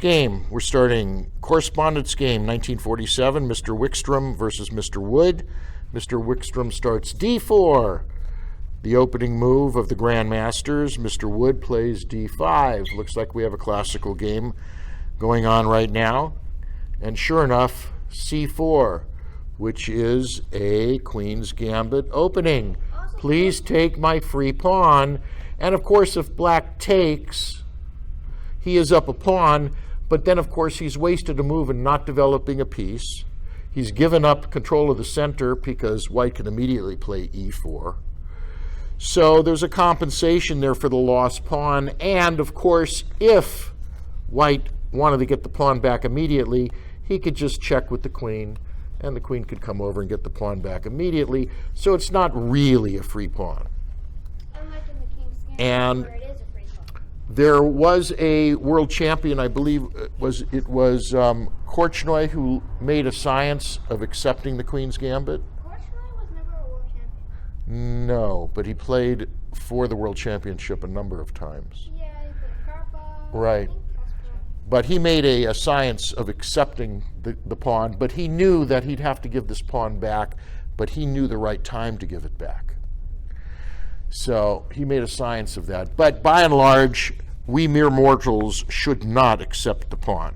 game, we're starting correspondence game, 1947, Mr. Wickstrom versus Mr. Wood. Mr. Wickstrom starts d4, the opening move of the Grandmasters. Mr. Wood plays d5. Looks like we have a classical game going on right now. And sure enough, c4, which is a Queen's Gambit opening. Please take my free pawn. And of course, if black takes, he is up a pawn, but then of course he's wasted a move and not developing a piece. He's given up control of the center because white can immediately play e4. So there's a compensation there for the lost pawn. And of course, if white wanted to get the pawn back immediately, he could just check with the queen, and the queen could come over and get the pawn back immediately. So it's not really a free pawn. Unlike in the King's Gambit, And where it is a free pawn. there was a world champion, I believe it was Korchnoi, who made a science of accepting the Queen's Gambit. Korchnoi was never a world champion. No, but he played for the World Championship a number of times. Yeah, he played Karpov. Right. But he made a science of accepting the pawn, but he knew that he'd have to give this pawn back, but he knew the right time to give it back. So he made a science of that. But by and large, we mere mortals should not accept the pawn.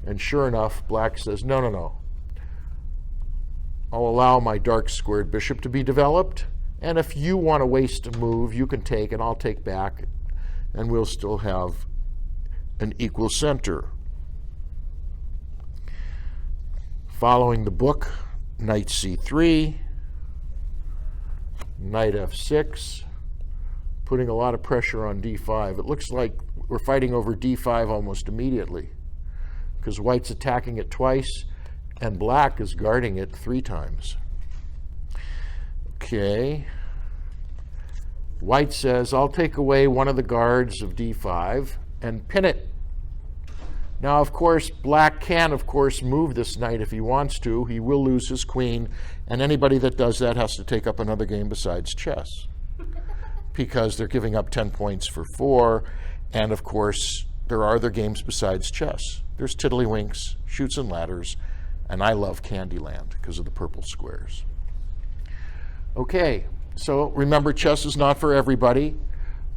And sure enough, black says, no, no, no. I'll allow my dark squared bishop to be developed, and if you want to waste a move, you can take, and I'll take back, and we'll still have an equal center. Following the book, knight c3, knight f6, putting a lot of pressure on d5. It looks like we're fighting over d5 almost immediately, because white's attacking it twice, and black is guarding it 3 times. Okay. White says, I'll take away one of the guards of d5 and pin it. Now, of course, black can, of course, move this knight if he wants to. He will lose his queen, and anybody that does that has to take up another game besides chess, because they're giving up 10 points for 4, and of course, there are other games besides chess. There's Tiddlywinks, Chutes and Ladders, and I love Candyland because of the purple squares. Okay, so remember, chess is not for everybody.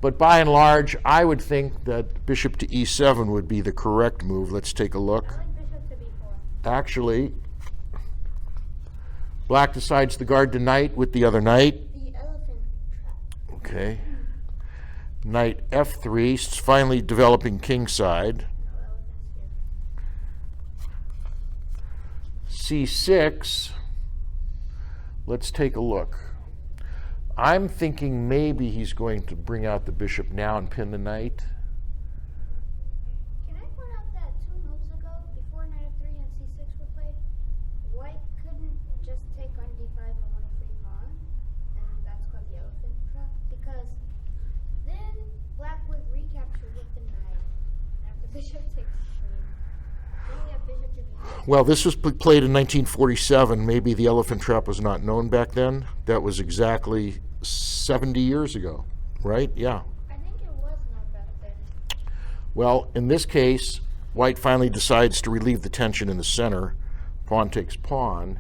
But by and large, I would think that bishop to e7 would be the correct move. Let's take a look. I like bishop to b4. Actually, black decides to guard the knight with the other knight. The elephant trap. Okay. Knight f3, finally developing kingside. No elephants here. c6. Let's take a look. I'm thinking maybe he's going to bring out the bishop now and pin the knight. Can I point out that 2 moves ago, before knight f3 and c6 were played, white couldn't just take on d5 and one free pawn, and that's called the elephant trap, because then black would recapture with the knight after bishop takes queen. Then we have bishop to b4. Well, this was played in 1947. Maybe the elephant trap was not known back then. That was exactly 70 years ago, right? Yeah. I think it was known back then. Well, in this case, white finally decides to relieve the tension in the center. Pawn takes pawn.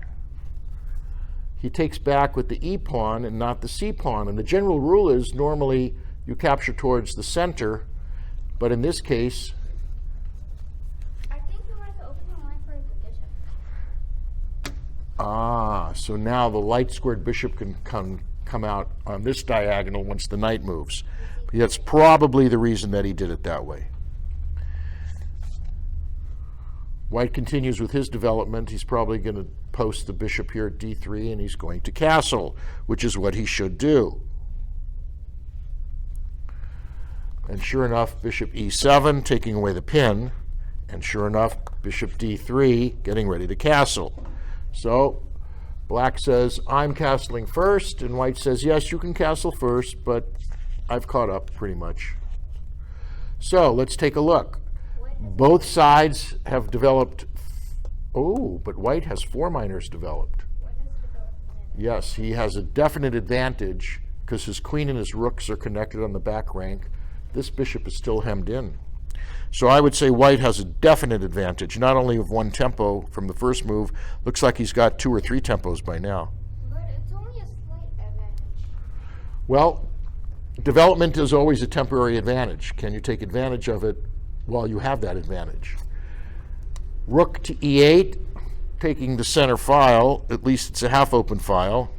He takes back with the e pawn and not the c pawn. And the general rule is normally you capture towards the center, but in this case, I think you wanted to open the line for the bishop. so now the light squared bishop can come out on this diagonal once the knight moves. That's probably the reason that he did it that way. White continues with his development. He's probably going to post the bishop here at d3, and he's going to castle, which is what he should do. And sure enough, bishop e7, taking away the pin. And sure enough, bishop d3, getting ready to castle. So black says, I'm castling first, and white says, yes, you can castle first, but I've caught up pretty much. So let's take a look. Both sides have developed. Oh, but white has 4 minors developed. Yes, he has a definite advantage because his queen and his rooks are connected on the back rank. This bishop is still hemmed in. So I would say white has a definite advantage, not only of one tempo from the first move, looks like he's got 2 or 3 tempos by now. But it's only a slight advantage. Well, development is always a temporary advantage. Can you take advantage of it while you have that advantage? Rook to e8, taking the center file, at least it's a half open file.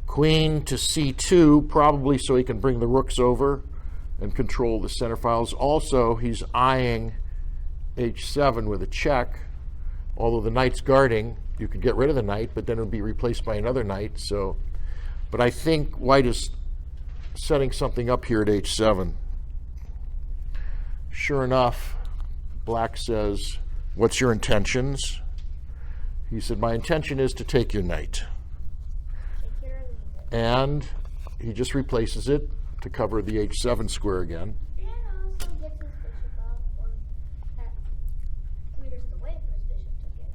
Queen to c2, probably so he can bring the rooks over and control the center files. Also, he's eyeing h7 with a check. Although the knight's guarding, you could get rid of the knight, but then it would be replaced by another knight. So, but I think white is setting something up here at h7. Sure enough, black says, "What's your intentions?" He said, "My intention is to take your knight." And he just replaces it to cover the h7 square again. And also gets his bishop out, or that clears the way for his bishop to get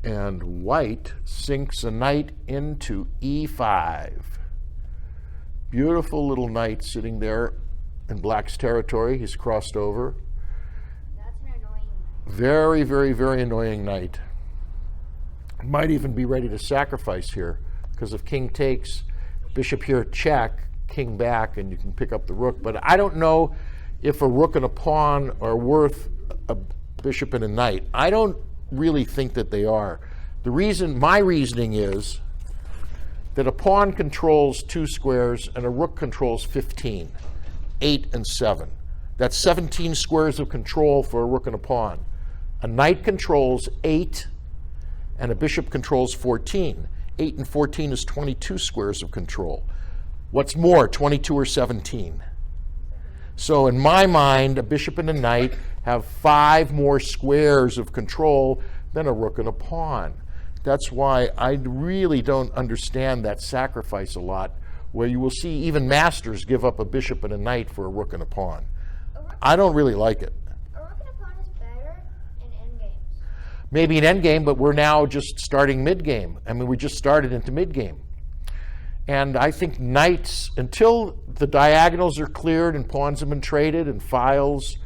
out. And white sinks a knight into e5. Beautiful little knight sitting there in black's territory. He's crossed over. That's an annoying knight. Very, very, very annoying knight. Might even be ready to sacrifice here, because if king takes, bishop here check, king back, and you can pick up the rook. But I don't know if a rook and a pawn are worth a bishop and a knight. I don't really think that they are. My reasoning is that a pawn controls 2 squares and a rook controls 15, 8 and 7. That's 17 squares of control for a rook and a pawn. A knight controls 8 and a bishop controls 14. 8 and 14 is 22 squares of control. What's more, 22 or 17? So in my mind, a bishop and a knight have 5 more squares of control than a rook and a pawn. That's why I really don't understand that sacrifice a lot, where you will see even masters give up a bishop and a knight for a rook and a pawn. I don't really like it. A rook and a pawn is better in endgames. Maybe an endgame, but we're now just starting mid-game. I mean, we just started into mid-game. And I think knights, until the diagonals are cleared and pawns have been traded and files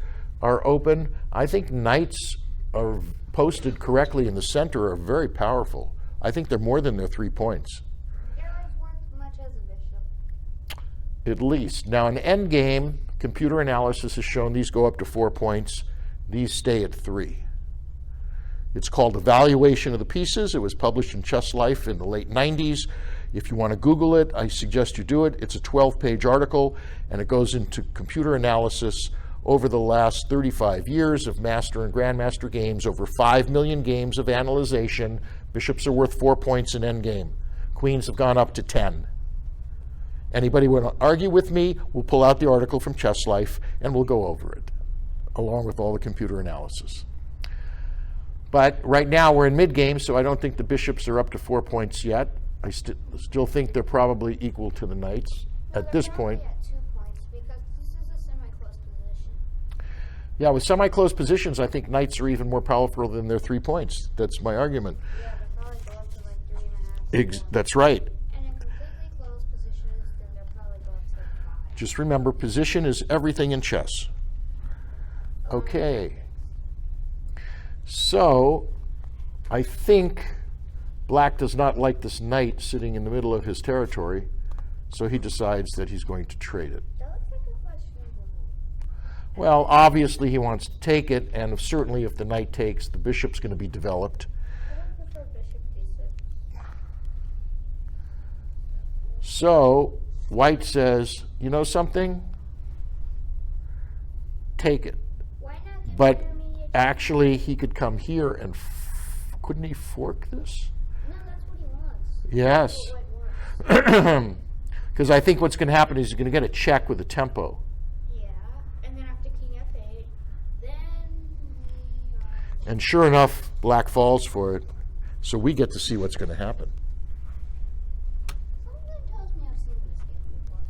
are open, I think knights are posted correctly in the center are very powerful. I think they're more than their 3 points. They're as worth much as a bishop. At least. Now, in endgame, computer analysis has shown these go up to 4 points. These stay at 3. It's called Evaluation of the Pieces. It was published in Chess Life in the late 90s. If you want to Google it, I suggest you do it. It's a 12-page article, and it goes into computer analysis over the last 35 years of master and grandmaster games, over 5 million games of analyzation. Bishops are worth 4 points in endgame. Queens have gone up to 10. Anybody want to argue with me, we'll pull out the article from Chess Life, and we'll go over it, along with all the computer analysis. But right now we're in mid-game, so I don't think the bishops are up to 4 points yet. I still think they're probably equal to the knights at this point. At 2 points, because this is a semi-close position. Yeah, with semi-close positions, I think knights are even more powerful than their 3 points. That's my argument. Yeah, they probably go up to like 3.5. That's right. And in completely closed positions, then they'll probably go up to like 5. Just remember, position is everything in chess. Okay. So, I think black does not like this knight sitting in the middle of his territory, so he decides that he's going to trade it. That looks like a questionable move. Well, obviously he wants to take it, and certainly if the knight takes, the bishop's going to be developed. I don't prefer bishop d6. So, white says, you know something? Take it. Why not give But intermediate? actually, he could come here and couldn't he fork this? No, that's what he wants. Yes. That's what white wants. Because I think what's going to happen is he's going to get a check with a tempo. Yeah, and then after king f8, then And sure enough, black falls for it. So we get to see what's going to happen. something tells me I've seen this game before,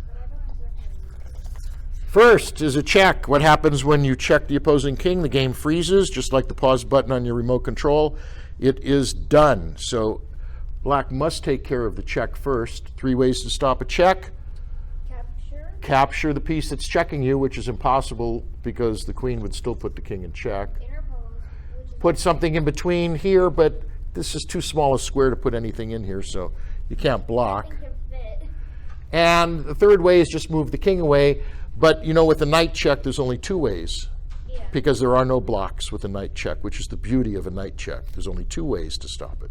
but I don't exactly remember. First is a check. What happens when you check the opposing king? The game freezes, just like the pause button on your remote control. It is done. So black must take care of the check first. 3 ways to stop a check. capture the piece that's checking you, which is impossible because the queen would still put the king in check. Interpose, which is Put something in between here, but this is too small a square to put anything in here, so you can't block. nothing can fit. And the third way is just move the king away. But you know, with the knight check, there's only two ways Yeah. because there are no blocks with a knight check, which is the beauty of a knight check. There's only two ways to stop it.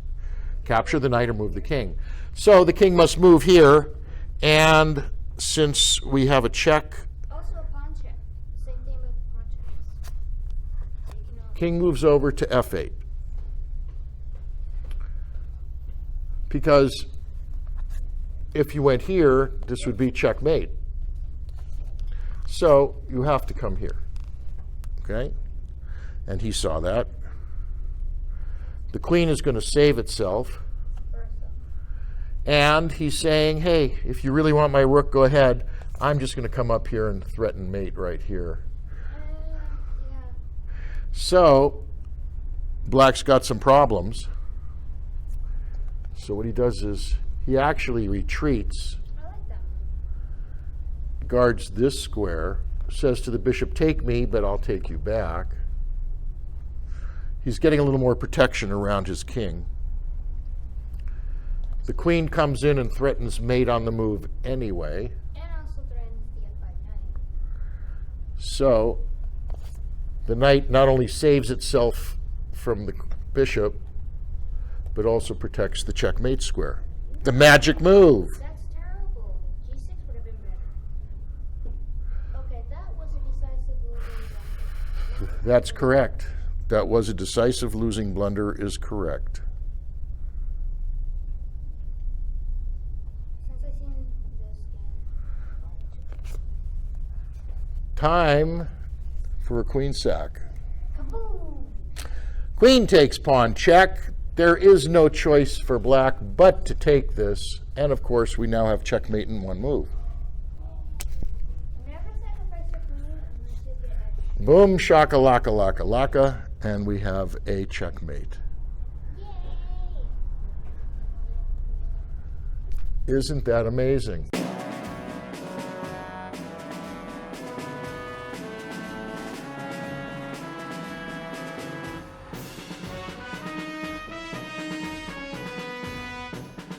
Capture the knight or move the king. So the king must move here, and since we have a check, Also a pawn check. Same thing with pawn checks. You can king moves over to f8. Because if you went here, this would be checkmate. So you have to come here, okay? And he saw that. The queen is going to save itself. And he's saying, hey, if you really want my rook, go ahead. I'm just going to come up here and threaten mate right here. yeah. So black's got some problems. So what he does is he actually retreats, I like that move. guards this square, says to the bishop, take me, but I'll take you back. He's getting a little more protection around his king. The queen comes in and threatens mate on the move anyway. And also threatens the f5 knight. So the knight not only saves itself from the bishop, but also protects the checkmate square. The magic move. That's terrible. G6 would have been better. Okay, that was a decisive losing blunder. That's correct. That was a decisive losing blunder is correct. Since I've seen this game, Time for a queen sack. kaboom! Queen takes pawn check. There is no choice for black but to take this. And of course, we now have checkmate in one move. Never sacrifice your queen unless you get extra. Boom, shaka laka laka laka, and we have a checkmate. Yay! Isn't that amazing?